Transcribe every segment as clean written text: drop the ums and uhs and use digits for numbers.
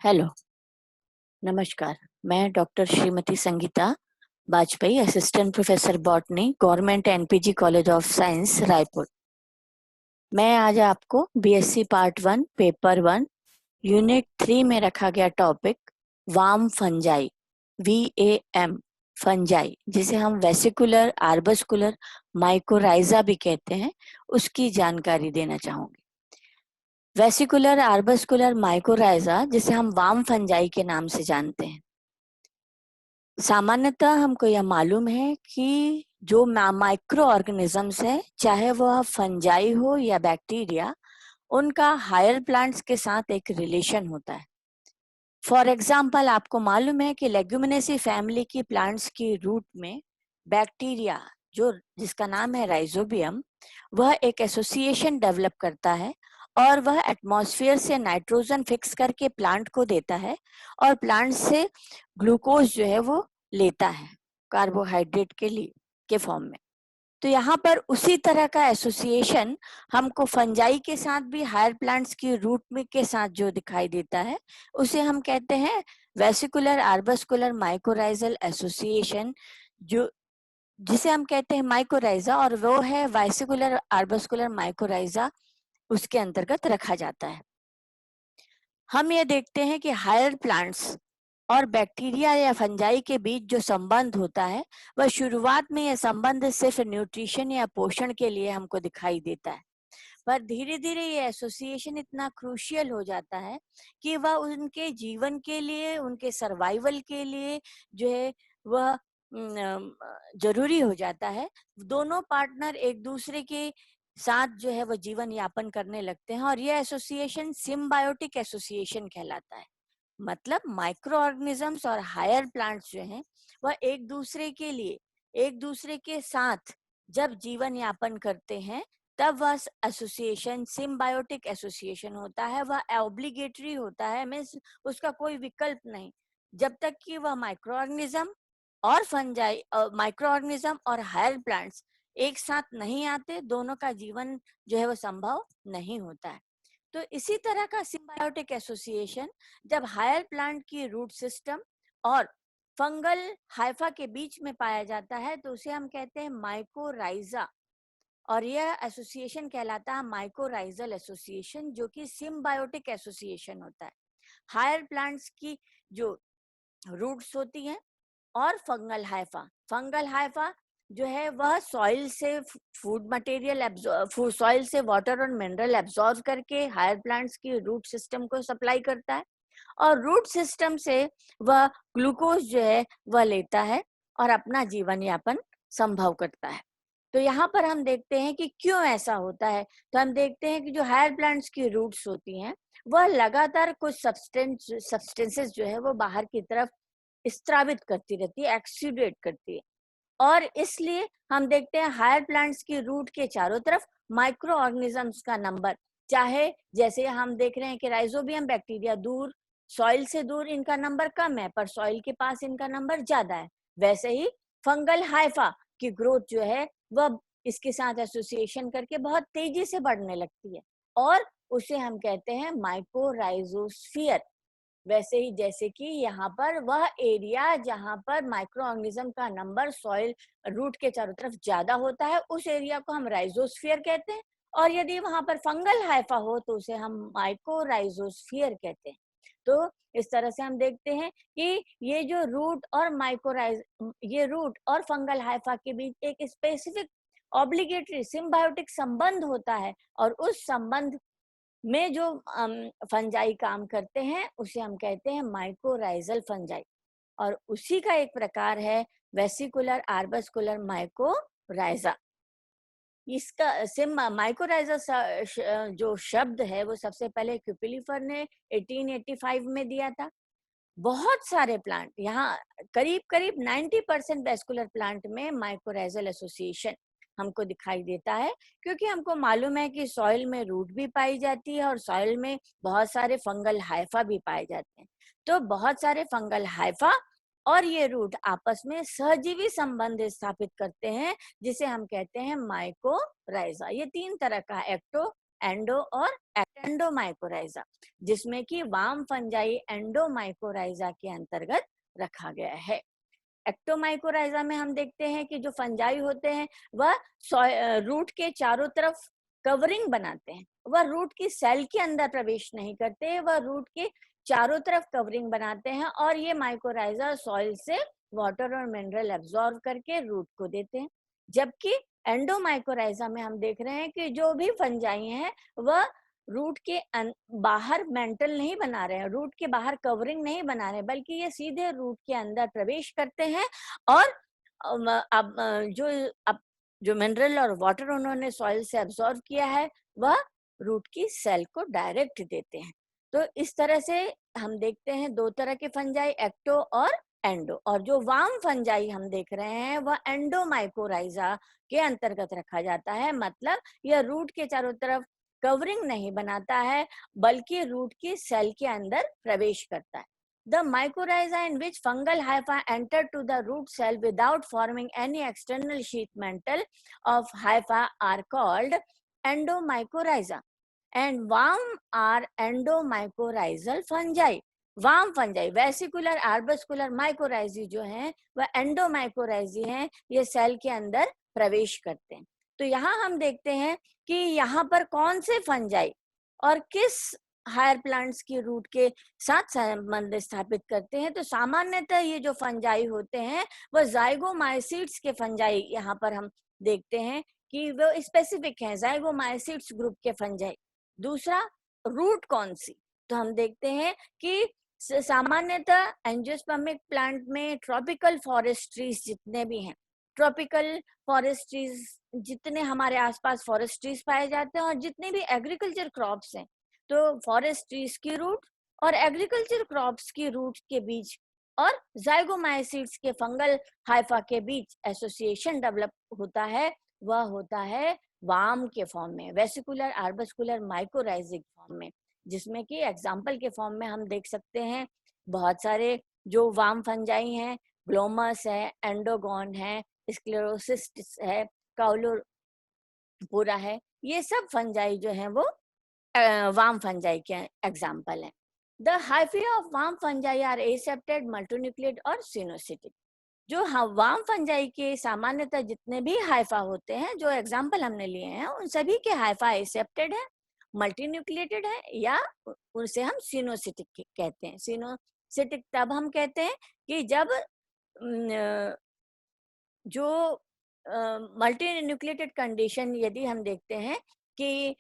Hello, नमस्कार। मैं doctor Shrimati Sangeeta Vajpayee, assistant professor botany, government NPG college of science, Raipur. मैं आज आपको बीएससी पार्ट 1 पेपर 1 यूनिट 3 में रखा गया topic warm fungi, VAM fungi, जिसे हम वेसिकुलर आर्बस्कुलर माइकोराइजा भी कहते हैं, उसकी जानकारी देना चाहूंगी। वेसिकुलर आर्बस्कुलर माइकोराइजा, जिसे हम वार्म फंजाई के नाम से जानते हैं, सामान्यतः हमको यह मालूम है कि जो माइक्रो ऑर्गेनिजम्स है, चाहे वह फंजाई हो या बैक्टीरिया, उनका हायर प्लांट्स के साथ एक रिलेशन होता है। फॉर एग्जाम्पल, आपको मालूम है कि लेग्यूमिनेसी फैमिली की प्लांट्स की रूट में बैक्टीरिया, जो जिसका नाम है राइजोबियम, वह एक एसोसिएशन डेवलप करता है और वह एटमॉस्फेयर से नाइट्रोजन फिक्स करके प्लांट को देता है और प्लांट से ग्लूकोज जो है वो लेता है कार्बोहाइड्रेट के फॉर्म में। तो यहाँ पर उसी तरह का एसोसिएशन हमको फंजाई के साथ भी हायर प्लांट्स की रूट में के साथ जो दिखाई देता है, उसे हम कहते हैं वेसिकुलर आर्बस्कुलर माइकोराइजल एसोसिएशन, जो जिसे हम कहते हैं माइकोराइजा, और वो है वेसिकुलर आर्बस्कुलर माइकोराइजा, उसके अंतर्गत रखा जाता है। हम ये देखते हैं कि हायर प्लांट्स और बैक्टीरिया या फंजाई के बीच जो संबंध होता है, वह शुरुआत में यह संबंध सिर्फ न्यूट्रिशन या पोषण के लिए हमको दिखाई देता है, पर धीरे धीरे ये एसोसिएशन इतना क्रूशियल हो जाता है कि वह उनके जीवन के लिए, उनके सर्वाइवल के लिए जो है वह जरूरी हो जाता है। दोनों पार्टनर एक दूसरे के साथ जो है वह जीवन यापन करने लगते हैं और यह एसोसिएशन सिम्बायोटिक एसोसिएशन कहलाता है। मतलब माइक्रो ऑर्गेनिजम्स और हायर प्लांट्स जो हैं वह एक दूसरे के लिए, एक दूसरे के साथ जब जीवन यापन करते हैं, तब वह एसोसिएशन सिम्बायोटिक एसोसिएशन होता है। वह ऑब्लिगेटरी होता है, मीन्स उसका कोई विकल्प नहीं। जब तक कि वह माइक्रो ऑर्गेनिज्म और फंजाई, माइक्रो ऑर्गेनिज्म और हायर प्लांट्स एक साथ नहीं आते, दोनों का जीवन जो है वो संभव नहीं होता है। तो इसी तरह का सिम्बायोटिक एसोसिएशन जब हायर प्लांट की रूट सिस्टम और फंगल हाइफा के बीच में पाया जाता है, तो उसे हम कहते हैं माइकोराइजा, और यह एसोसिएशन कहलाता है माइकोराइजल एसोसिएशन, जो कि सिम्बायोटिक एसोसिएशन होता है। हायर प्लांट्स की जो रूट्स होती हैं और फंगल हाइफा जो है वह सॉइल से फूड मटेरियल, सॉइल से वाटर और मिनरल एब्जॉर्ब करके हायर प्लांट्स की रूट सिस्टम को सप्लाई करता है, और रूट सिस्टम से वह ग्लूकोज जो है वह लेता है और अपना जीवन यापन संभव करता है। तो यहाँ पर हम देखते हैं कि क्यों ऐसा होता है। तो हम देखते हैं कि जो हायर प्लांट्स की रूट्स होती हैं, वह लगातार कुछ सब्सटेंसेस जो है वो बाहर की तरफ स्त्रावित करती रहती है, एक्सुडेट करती है, और इसलिए हम देखते हैं हायर प्लांट्स की रूट के चारों तरफ माइक्रो ऑर्गेनिजम्स का नंबर, चाहे जैसे हम देख रहे हैं कि राइजोबियम बैक्टीरिया दूर, सॉइल से दूर इनका नंबर कम है, पर सॉइल के पास इनका नंबर ज्यादा है, वैसे ही फंगल हाइफा की ग्रोथ जो है वह इसके साथ एसोसिएशन करके बहुत तेजी से बढ़ने लगती है, और उसे हम कहते हैं माइकोराइजोस्फीयर। वैसे ही जैसे कि यहाँ पर वह एरिया जहाँ पर माइक्रो ऑर्गेनिज्म का नंबर सॉइल रूट के चारों तरफ ज्यादा होता है, उस एरिया को हम राइजोस्फीयर कहते हैं, और यदि वहां पर फंगल हाइफा हो तो उसे हम माइकोराइजोस्फीयर कहते हैं। तो इस तरह से हम देखते हैं कि ये जो रूट और ये रूट और फंगल हाइफा के बीच एक स्पेसिफिक ऑब्लिगेटरी सिम्बायोटिक संबंध होता है, और उस संबंध में जो फंजाई काम करते हैं उसे हम कहते हैं माइकोराइजल फंजाई, और उसी का एक प्रकार है वेसिकुलर आर्बस्कुलर माइकोराइजा। इसका सिम माइकोराइजा जो शब्द है वो सबसे पहले क्यूपिलिफर ने 1885 में दिया था। बहुत सारे प्लांट यहाँ, करीब करीब 90% वेस्कुलर प्लांट में माइकोराइजल एसोसिएशन हमको दिखाई देता है, क्योंकि हमको मालूम है कि सॉइल में रूट भी पाई जाती है और सॉइल में बहुत सारे फंगल हाइफा भी पाए जाते हैं। तो बहुत सारे फंगल हाइफा और ये रूट आपस में सहजीवी संबंध स्थापित करते हैं, जिसे हम कहते हैं माइकोराइजा। ये तीन तरह का, एक्टो, एंडो और एक्टेंडोमाइकोराइजा, जिसमें कि वार्म फंजाई एंडोमाइकोराइजा के अंतर्गत रखा गया है। एक्टोमाइकोराइजा में हम देखते हैं कि जो फंजाई होते हैं वह रूट के चारों तरफ कवरिंग बनाते हैं, वह रूट की सेल के अंदर प्रवेश नहीं करते, वह रूट के चारों तरफ कवरिंग बनाते हैं और ये माइकोराइजा सॉइल से वाटर और मिनरल एब्जॉर्ब करके रूट को देते हैं। जबकि एंडोमाइकोराइजा में हम देख रहे हैं कि जो भी फंजाई हैं वह रूट के बाहर मेंटल नहीं बना रहे हैं, रूट के बाहर कवरिंग नहीं बना रहे, बल्कि ये सीधे रूट के अंदर प्रवेश करते हैं और अब जो मिनरल और वाटर उन्होंने सॉइल से एब्जॉर्ब किया है वह रूट की सेल को डायरेक्ट देते हैं। तो इस तरह से हम देखते हैं दो तरह के फंजाई, एक्टो और एंडो। और जो वार्म फंजाई हम देख रहे हैं वह एंडोमाइकोराइजा के अंतर्गत रखा जाता है, मतलब यह रूट के चारों तरफ कवरिंग नहीं बनाता है बल्कि रूट की सेल के अंदर प्रवेश करता है। The mycorrhiza in which fungal hypha enter to the root cell without forming any external sheath mantle of hypha are called endomycorrhiza, and worm are endomycorrhizal fungi. VAM fungi vesicular arbuscular mycorrhizae जो हैं वह एंडोमाइकोराइजी हैं, ये cell के अंदर प्रवेश करते हैं। तो यहाँ हम देखते हैं कि यहाँ पर कौन से फंजाई और किस हायर प्लांट्स की रूट के साथ संबंध स्थापित करते हैं। तो सामान्यतः ये जो फंजाई होते हैं वह जाइगोमाइसिड्स के फंजाई यहाँ पर हम देखते हैं कि वो स्पेसिफिक हैं, जाइगोमाइसिड्स ग्रुप के फंजाई। दूसरा, रूट कौन सी, तो हम देखते हैं कि सामान्यतः एंजियोस्पर्मिक प्लांट में ट्रॉपिकल फॉरेस्ट ट्रीज जितने भी हैं, ट्रॉपिकल फॉरेस्ट ट्रीज जितने हमारे आसपास फॉरेस्ट ट्रीज पाए जाते हैं और जितने भी एग्रीकल्चर क्रॉप्स हैं, तो फॉरेस्ट ट्रीज की रूट और एग्रीकल्चर क्रॉप्स की रूट के बीच और जाइगोमाइसिड्स के फंगल हाइफा के बीच एसोसिएशन डेवलप होता है, वह होता है वार्म के फॉर्म में, वेसिकुलर आर्बस्कुलर माइकोराइजिक फॉर्म में, जिसमें कि एग्जाम्पल के फॉर्म में हम देख सकते हैं बहुत सारे जो वार्म फंजाई हैं, ग्लोमस है, एंडोगॉन है, स्क्लेरोसिस है, काउलोपुरा है, ये सब फंजाई जो है वो वार्म फंजाई के एग्जाम्पल हैं। The hyphae of VAM fungi are aseptate, multinucleate और सिनोसिटिक। जो वार्म फंजाई के सामान्यतः जितने भी हाइफा होते हैं, जो एग्जाम्पल हमने लिए हैं, उन सभी के हाइफा एसेप्टेड है, मल्टीन्यूक्लिएटेड है या उनसे हम सिनोसिटिक कहते हैं। सिनोसिटिक तब हम कहते हैं कि जब जो मल्टीन्यूक्लिएटेड कंडीशन यदि हम देखते हैं कि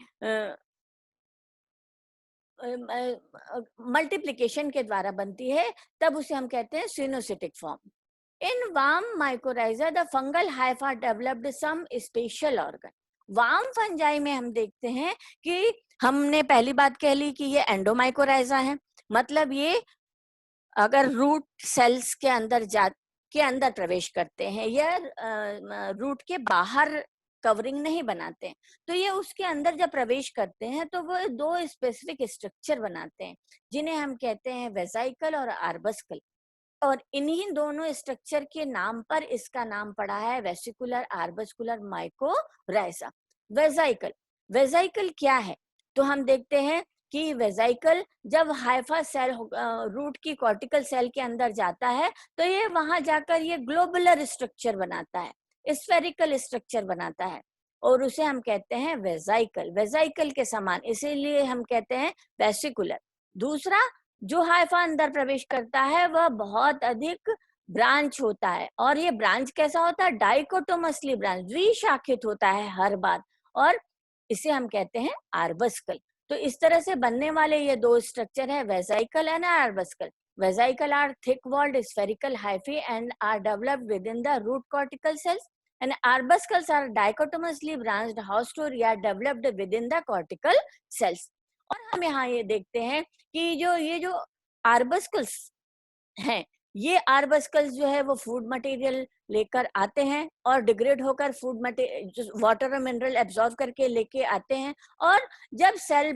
मल्टीप्लिकेशन के द्वारा बनती है, तब उसे हम कहते हैं सिनोसिटिक form. In worm mycorrhiza, the fungal hypha developed some special organ. Warm fungi में हम देखते हैं कि हमने पहली बात कह ली कि ये एंडोमाइकोराइजा है, मतलब ये अगर रूट सेल्स के अंदर प्रवेश करते हैं या रूट के बाहर कवरिंग नहीं बनाते हैं, तो ये उसके अंदर जब प्रवेश करते हैं तो वो दो स्पेसिफिक स्ट्रक्चर बनाते हैं जिन्हें हम कहते हैं वेसाइकल और आर्बस्कल। और इन्हीं दोनों स्ट्रक्चर के नाम पर इसका नाम पड़ा है वेसिकुलर आर्बस्कुलर माइकोराइजा। वेसाइकल, वेसाइकल क्या है, तो हम देखते हैं कि वेसाइकल जब हाइफा सेल रूट की कॉर्टिकल सेल के अंदर जाता है तो ये वहां जाकर ये ग्लोबुलर स्ट्रक्चर बनाता है, स्फेरिकल स्ट्रक्चर बनाता है और उसे हम कहते हैं वेसाइकल, वेसाइकल के समान, इसीलिए हम कहते हैं वेसिकुलर। दूसरा, जो हाइफा अंदर प्रवेश करता है वह बहुत अधिक ब्रांच होता है, और ये ब्रांच कैसा होता है, डाइकोटोमसली ब्रांच, द्विशाखित होता है हर बार, और इसे हम कहते हैं आर्बस्कल। तो इस तरह से बनने वाले ये दो स्ट्रक्चर है, vesicle and arbuscule. Vesicle are thick-walled spherical hyphae and are developed within the root cortical cells, and arbuscles are dichotomously branched haustoria are developed within the cortical cells. और हम यहाँ ये देखते हैं कि ये जो आर्बस्कल्स हैं, ये आर्बस्कल्स जो है वो फूड मटेरियल लेकर आते हैं और डिग्रेड होकर फूड मटेरियल, वाटर और मिनरल एब्जॉर्ब करके लेके आते हैं, और जब सेल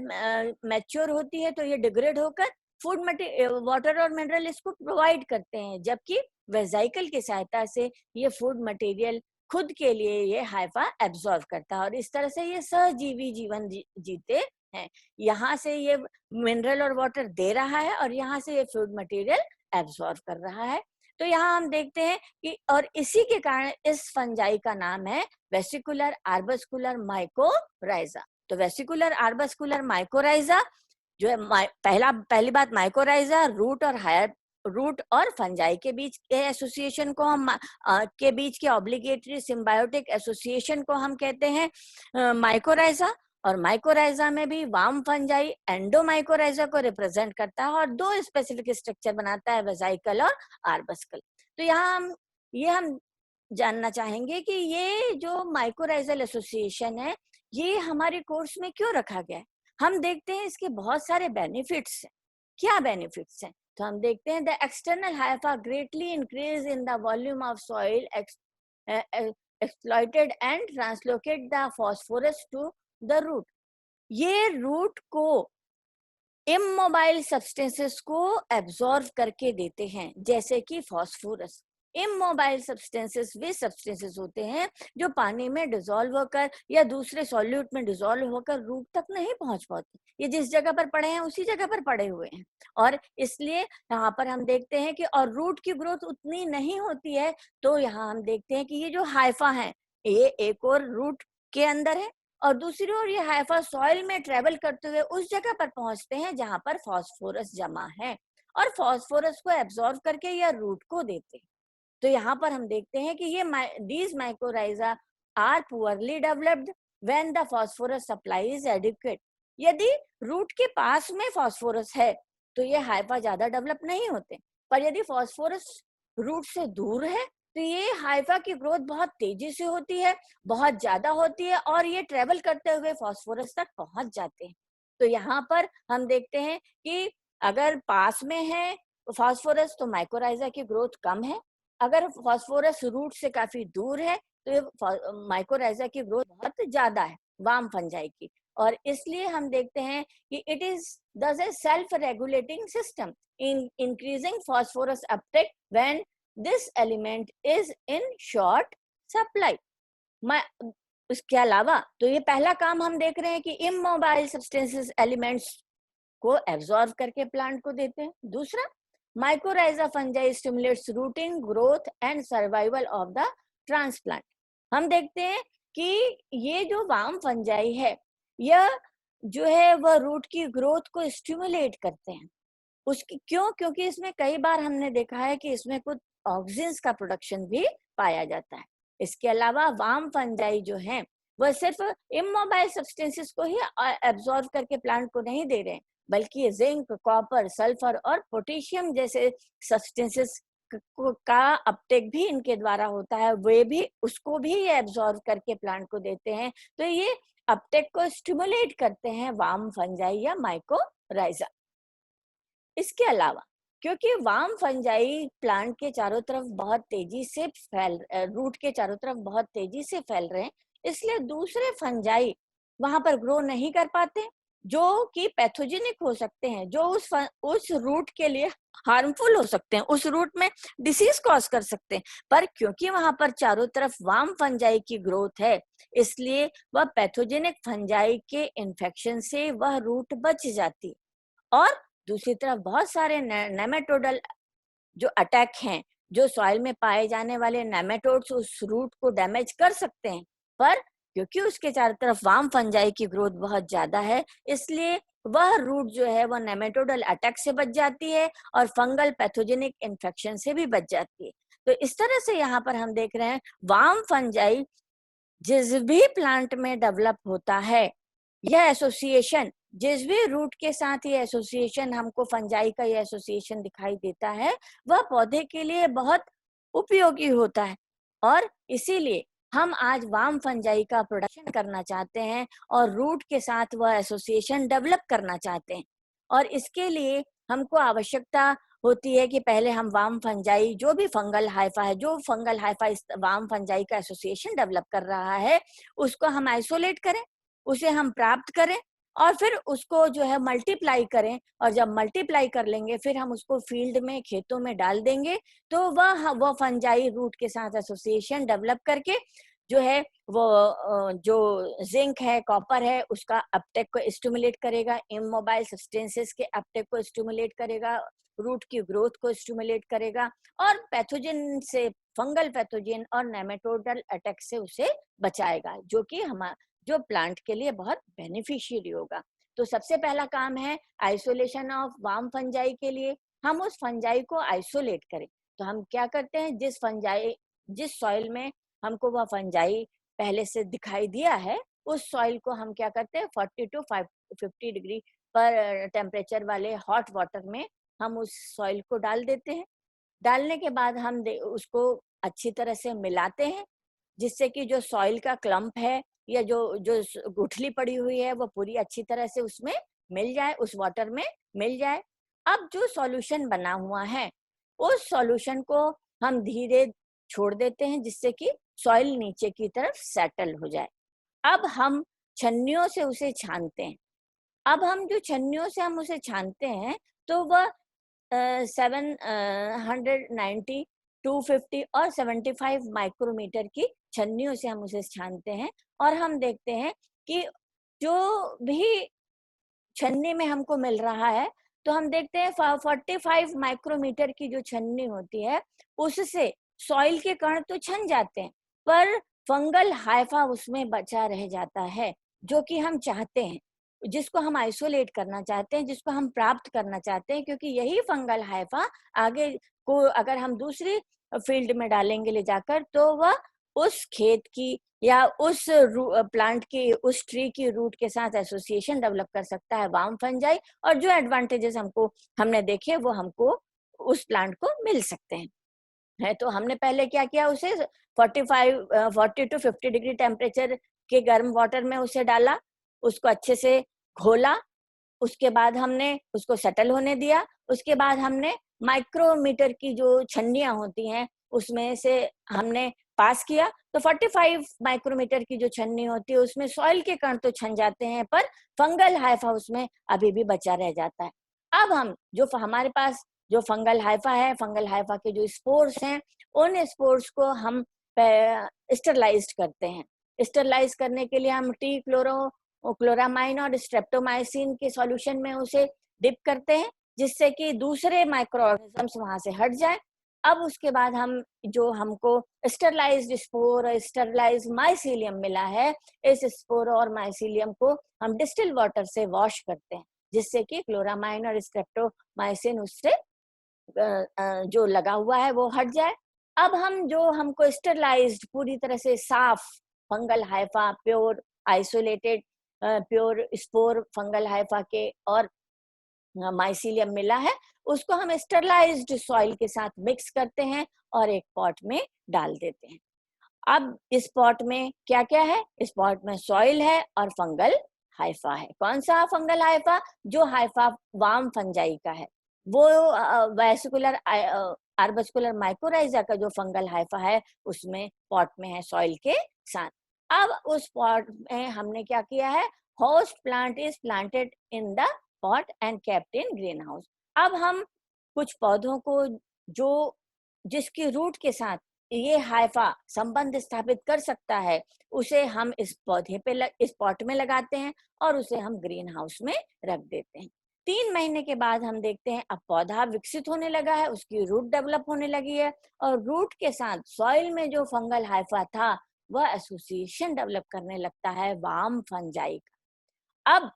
मैच्योर होती है तो ये डिग्रेड होकर फूड मटेरियल, वाटर और मिनरल इसको प्रोवाइड करते हैं, जबकि वेसाइकल की सहायता से ये फूड मटेरियल खुद के लिए ये हाइफा एब्जॉर्व करता है और इस तरह से ये सहजीवी जीवन जीते हैं। यहाँ से ये मिनरल और वाटर दे रहा है और यहाँ से ये फूड मटेरियल एब्जॉर्व कर रहा है। तो यहाँ हम देखते हैं कि और इसी के कारण इस फंजाई का नाम है वेसिकुलर आर्बस्कुलर माइकोराइजा। तो वेसिकुलर आर्बस्कुलर माइकोराइजा जो है पहली बात माइकोराइजा रूट और फंजाई के बीच के एसोसिएशन को हम के बीच के ऑब्लिगेटरी सिम्बायोटिक एसोसिएशन को हम कहते हैं माइकोराइजा। और माइकोराइजा में भी वार्म फंजाई एंडोमाइकोराइजा को रिप्रेजेंट करता है और दो स्पेसिफिक स्ट्रक्चर बनाता है, वेसाइकल और आर्बस्कल। तो यहाँ हम जानना चाहेंगे कि ये जो माइकोराइजल एसोसिएशन है ये हमारे कोर्स में क्यों रखा गया है। हम देखते हैं इसके बहुत सारे बेनिफिट्स हैं। क्या बेनिफिट्स हैं? तो हम देखते हैं the external hypha greatly increase in the volume of soil exploited and translocate the phosphorus to the root. ये रूट को इमोबाइल सब्सटेंसेस को एब्जॉर्व करके देते हैं, जैसे कि फॉस्फोरस। इमोबाइल सब्सटेंसेस वे सब्सटेंसेस होते हैं जो पानी में डिसॉल्व होकर या दूसरे सॉल्यूट में डिसॉल्व होकर रूट तक नहीं पहुंच पाते। ये जिस जगह पर पड़े हैं उसी जगह पर पड़े हुए हैं और इसलिए यहाँ पर हम देखते हैं कि और रूट की ग्रोथ उतनी नहीं होती है। तो यहाँ हम देखते हैं कि ये जो हाइफा है ये एक और रूट के अंदर है और दूसरी ओर ये हाइफा सॉइल में ट्रेवल करते हुए उस जगह पर पहुंचते हैं जहां पर फॉस्फोरस जमा है और फॉस्फोरस को एब्जॉर्व करके या रूट को देते हैं। तो यहाँ पर हम देखते हैं कि ये these mycorrhiza are poorly developed when the phosphorus supply is adequate। यदि रूट के पास में फॉस्फोरस है तो ये हाइफा ज्यादा डेवलप नहीं होते, पर यदि फॉस्फोरस रूट से दूर है तो ये हाइफा की ग्रोथ बहुत तेजी से होती है, बहुत ज्यादा होती है और ये ट्रेवल करते हुए फॉस्फोरस तक पहुंच जाते हैं। तो यहाँ पर हम देखते हैं कि अगर पास में है फॉस्फोरस तो माइकोराइजा की ग्रोथ कम है, अगर फॉस्फोरस रूट से काफी दूर है तो ये माइकोराइजा की ग्रोथ बहुत ज्यादा है वार्म फंजाई की। और इसलिए हम देखते हैं कि इट इज दस ए self regulating system in increasing phosphorus Uptake when this element is in short supply. उसके अलावा तो ये पहला काम हम देख रहे हैं कि इमोबाइल सब्सटेंसेस एलिमेंट्स को एब्जॉर्व करके प्लांट को देते हैं। दूसरा, mycorrhiza fungi stimulates routing growth and survival of the transplant. हम देखते हैं कि ये जो वार्म फंजाई है यह जो है वह रूट की ग्रोथ को स्टिमुलेट करते हैं। उसकी क्योंकि इसमें कई बार हमने देखा है कि इसमें कुछ ऑक्सीजन का प्रोडक्शन भी पाया जाता है। इसके अलावा वार्म फंजाई जो है वह सिर्फ इमोबाइल सब्सटेंसेस को ही एब्जॉर्व करके प्लांट को नहीं दे रहे हैं, बल्कि जिंक, कॉपर, सल्फर और पोटेशियम जैसे सब्सटेंसेस का अपटेक भी इनके द्वारा होता है, वे भी उसको भी ये एब्जॉर्व करके प्लांट को देते हैं। तो ये अपटेक को स्टिमुलेट करते हैं वार्म फंजाई या माइकोराइजा। इसके अलावा क्योंकि वार्म फंजाई प्लांट के चारों तरफ बहुत तेजी से रूट के चारों तरफ बहुत तेजी से फैल रहे हैं, इसलिए दूसरे फंजाई वहां पर ग्रो नहीं कर पाते जो कि पैथोजेनिक हो सकते हैं, जो उस रूट के लिए हार्मफुल हो सकते हैं, उस रूट में डिसीज कॉज कर सकते हैं। पर क्योंकि वहां पर चारों तरफ वार्म फंजाई की ग्रोथ है इसलिए वह पैथोजेनिक फंजाई के इन्फेक्शन से वह रूट बच जाती। और दूसरी तरफ बहुत सारे नेमेटोडल जो अटैक हैं, जो सॉइल में पाए जाने वाले नेमेटोड्स उस रूट को डैमेज कर सकते हैं, पर क्योंकि उसके चारों तरफ वार्म फंजाई की ग्रोथ बहुत ज्यादा है इसलिए वह रूट जो है वह नेमेटोडल अटैक से बच जाती है और फंगल पैथोजेनिक इन्फेक्शन से भी बच जाती है। तो इस तरह से यहाँ पर हम देख रहे हैं वार्म फंजाई जिस भी प्लांट में डेवलप होता है, यह एसोसिएशन जिस भी रूट के साथ ये एसोसिएशन हमको फंजाई का ये एसोसिएशन दिखाई देता है वह पौधे के लिए बहुत उपयोगी होता है। और इसीलिए हम आज वार्म फंजाई का प्रोडक्शन करना चाहते हैं और रूट के साथ वह एसोसिएशन डेवलप करना चाहते हैं। और इसके लिए हमको आवश्यकता होती है कि पहले हम वार्म फंजाई जो भी फंगल हाइफा है, जो फंगल हाइफा इस वार्म फंजाई का एसोसिएशन डेवलप कर रहा है उसको हम आइसोलेट करें, उसे हम प्राप्त करें और फिर उसको जो है मल्टीप्लाई करें, और जब मल्टीप्लाई कर लेंगे फिर हम उसको फील्ड में, खेतों में डाल देंगे, तो वह फंजाई रूट के साथ एसोसिएशन डेवलप करके जो है वो जो जिंक है, कॉपर है, उसका अपटेक को स्टिमुलेट करेगा, इमोबाइल सब्सटेंसेस के अपटेक को स्टिमुलेट करेगा, रूट की ग्रोथ को स्टिमुलेट करेगा, और पैथोजन से, फंगल पैथोजन और नेमेटोडल अटैक से उसे बचाएगा, जो कि जो प्लांट के लिए बहुत बेनिफिशियरी होगा। तो सबसे पहला काम है आइसोलेशन ऑफ वार्म फंजाई के लिए, हम उस फंजाई को आइसोलेट करें। तो हम क्या करते हैं, जिस सॉइल में हमको वह फंजाई पहले से दिखाई दिया है, उस सॉइल को हम क्या करते हैं 40 टू 50 डिग्री पर टेम्परेचर वाले हॉट वाटर में हम उस सॉइल को डाल देते हैं। डालने के बाद हम उसको अच्छी तरह से मिलाते हैं, जिससे कि जो सॉइल का क्लम्प है या जो जो गुठली पड़ी हुई है वो पूरी अच्छी तरह से उसमें मिल जाए, उस वाटर में मिल जाए। अब जो सॉल्यूशन बना हुआ है, उस सॉल्यूशन को हम धीरे छोड़ देते हैं, जिससे कि सॉइल नीचे की तरफ सेटल हो जाए। अब हम छन्नियों से उसे छानते हैं। अब हम जो छन्नियों से हम उसे छानते हैं, तो वह 790, 250 और 75 माइक्रोमीटर की छन्नियों से हम उसे छानते हैं, और हम देखते हैं कि जो भी छन्नी में हमको मिल रहा है, तो हम देखते हैं 45 माइक्रोमीटर की जो छन्नी होती है, उससे सॉइल के कण तो छन जाते हैं, पर फंगल हाइफा उसमें बचा रह जाता है, जो कि हम चाहते हैं, जिसको हम आइसोलेट करना चाहते हैं, जिसको हम प्राप्त करना चाहते हैं, क्योंकि यही फंगल हाइफा आगे को अगर हम दूसरी फील्ड में डालेंगे ले जाकर, तो वह उस खेत की या उस प्लांट की, उस ट्री की रूट के साथ एसोसिएशन डेवलप कर सकता है वार्म फंजाई, और जो एडवांटेजेस हमने देखे वो हमको उस प्लांट को मिल सकते हैं। है तो हमने पहले क्या किया, उसे 40 टू 50 डिग्री टेम्परेचर के गर्म वाटर में उसे डाला, उसको अच्छे से घोला, उसके बाद हमने उसको सेटल होने दिया। उसके बाद हमने माइक्रोमीटर की जो छन्नियां होती हैं, उसमें से हमने पास किया, तो 45 माइक्रोमीटर की जो छन्नी होती है, उसमें सॉइल के कण तो छन जाते हैं, पर फंगल हाइफा उसमें अभी भी बचा रह जाता है। अब हम जो हमारे पास जो फंगल हाइफा है, फंगल हाइफा के जो स्पोर्स हैं, उन स्पोर्स को हम स्टरलाइज करते हैं। स्टरलाइज करने के लिए हम क्लोरामाइन और स्ट्रेप्टोमाइसिन के सॉल्यूशन में उसे डिप करते हैं, जिससे कि दूसरे माइक्रो ऑर्गेनिजम्स वहां से हट जाए। अब उसके बाद हम जो हमको स्टरलाइज्ड स्पोर और स्टरलाइज्ड माइसीलियम मिला है, इस स्पोर और माइसीलियम को हम डिस्टिल वाटर से वॉश करते हैं, जिससे कि क्लोरामाइन और स्ट्रेप्टोमाइसिन उससे जो लगा हुआ है वो हट जाए। अब हम जो हमको स्टरलाइज्ड पूरी तरह से साफ fungal Haifa, pure isolated pure spore fungal Haifa के और माइसीलियम मिला है, उसको हम स्टरलाइज्ड सॉइल के साथ मिक्स करते हैं और एक पॉट में डाल देते हैं। अब इस पॉट में क्या क्या है, इस पॉट में सॉइल है और फंगल हाइफा है। कौन सा फंगल हाइफा? जो हाइफा वार्म फंजाई का है, वो वेसिकुलर आर्बस्कुलर माइकोराइजा का जो फंगल हाइफा है, उसमें पॉट में है सॉइल के साथ। अब उस पॉट में हमने क्या किया है, host plant is planted in the pot and kept in green house. अब हम कुछ पौधों को जो जिसकी रूट के साथ ये हाइफा संबंध स्थापित कर सकता है, उसे हम इस पौधे पे इस पॉट में लगाते हैं और उसे हम ग्रीन हाउस में रख देते हैं। 3 महीने के बाद हम देखते हैं अब पौधा विकसित होने लगा है, उसकी रूट डेवलप होने लगी है, और रूट के साथ सॉइल में जो फंगल हाइफा था वह एसोसिएशन डेवलप करने लगता है वार्म फंजाई का। अब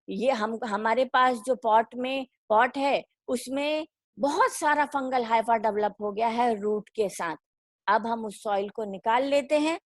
ये हमारे पास जो पॉट है, उसमें बहुत सारा फंगल हाइफा डेवलप हो गया है रूट के साथ। अब हम उस सॉइल को निकाल लेते हैं,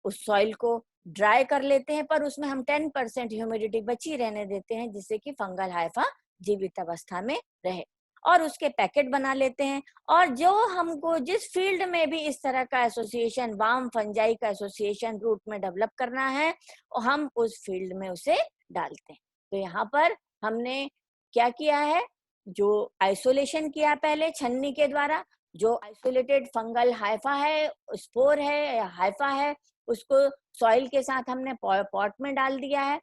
उस सॉइल को ड्राई कर लेते हैं, पर उसमें हम 10% ह्यूमिडिटी बची रहने देते हैं, जिससे कि फंगल हाइफा जीवित अवस्था में रहे, और उसके पैकेट बना लेते हैं। और जो हमको जिस फील्ड में भी इस तरह का एसोसिएशन, वार्म फंजाई का एसोसिएशन रूट में डेवलप करना है, हम उस फील्ड में उसे डालते हैं। तो यहाँ पर हमने क्या किया है, जो आइसोलेशन किया पहले छन्नी के द्वारा, जो आइसोलेटेड फंगल हाइफा है, स्पोर है या हाइफा है, उसको सॉइल के साथ हमने पॉट में डाल दिया है।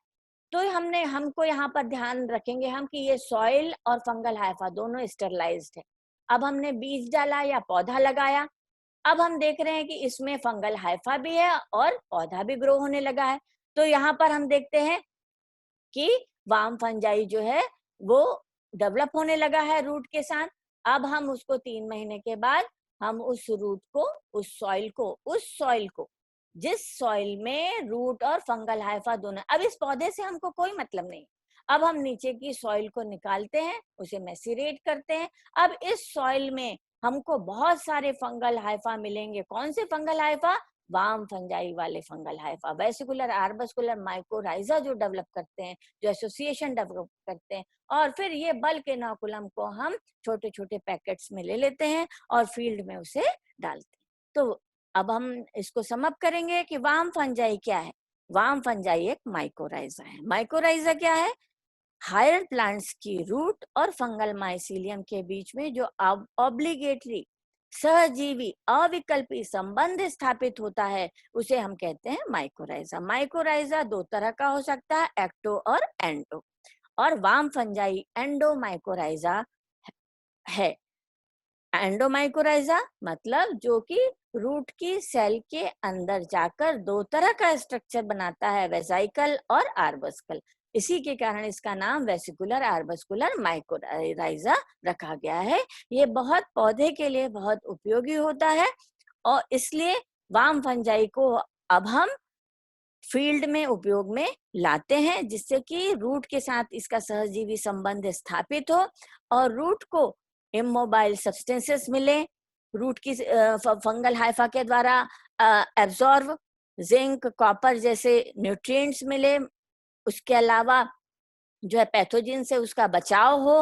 तो हमको यहाँ पर ध्यान रखेंगे हम कि ये सॉइल और फंगल हाइफा दोनों स्टेरलाइज्ड है। अब हमने बीज डाला या पौधा लगाया, अब हम देख रहे हैं कि इसमें फंगल हाइफा भी है और पौधा भी ग्रो होने लगा है। तो यहाँ पर हम देखते हैं कि वार्म फंजाई जो है वो डेवलप होने लगा है रूट के साथ। अब हम उसको 3 महीने के बाद हम उस रूट को, उस सॉइल को जिस सॉइल में रूट और फंगल हाइफा दोनों, अब इस पौधे से हमको कोई मतलब नहीं, अब हम नीचे की सॉइल को निकालते हैं, उसे मैसिरेट करते हैं। अब इस सॉइल में हमको बहुत सारे फंगल हाइफा मिलेंगे। कौन से फंगल हाइफा? वार्म फंजाई वाले फंगल हाइफा, वेसिकुलर, आर्बस्कुलर, माइकोराइजा जो डेवलप करते हैं, जो एसोसिएशन डेवलप करते हैं। और फिर ये बल्क इनोकुलम को हम छोटे छोटे पैकेट्स में ले लेते हैं और फील्ड में उसे डालते हैं। तो अब हम इसको समअप करेंगे कि वार्म फंजाई क्या है। वार्म फंजाई एक माइकोराइजा है। माइकोराइजा क्या है? हायर प्लांट्स की रूट और फंगल माइसीलियम के बीच में जो ऑब्लिगेटरी सहजीवी अविकल्पी संबंध स्थापित होता है उसे हम कहते हैं माइकोराइजा। माइकोराइजा दो तरह का हो सकता है, एक्टो और एंडो। और वार्म फंजाई एंडोमाइकोराइजा है। एंडोमाइकोराइजा मतलब जो कि रूट की सेल के अंदर जाकर दो तरह का स्ट्रक्चर बनाता है, वेसाइकल और आर्बस्कल। इसी के कारण इसका नाम वेसिकुलर आर्बस्कुलर माइकोराइजा रखा गया है। ये बहुत पौधे के लिए बहुत उपयोगी होता है और इसलिए वार्म फंजाई को अब हम फील्ड में उपयोग में लाते हैं, जिससे कि रूट के साथ इसका सहजीवी संबंध स्थापित हो और रूट को इमोबाइल सब्सटेंसेस मिले, रूट की फंगल हाइफा के द्वारा एब्जॉर्ब जिंक, कॉपर जैसे न्यूट्रिएंट्स मिले। उसके अलावा जो है पैथोजन से उसका बचाव हो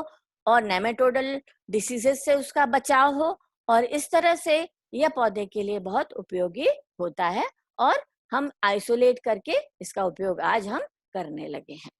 और नेमेटोडल डिसीजेस से उसका बचाव हो, और इस तरह से यह पौधे के लिए बहुत उपयोगी होता है और हम आइसोलेट करके इसका उपयोग आज हम करने लगे हैं।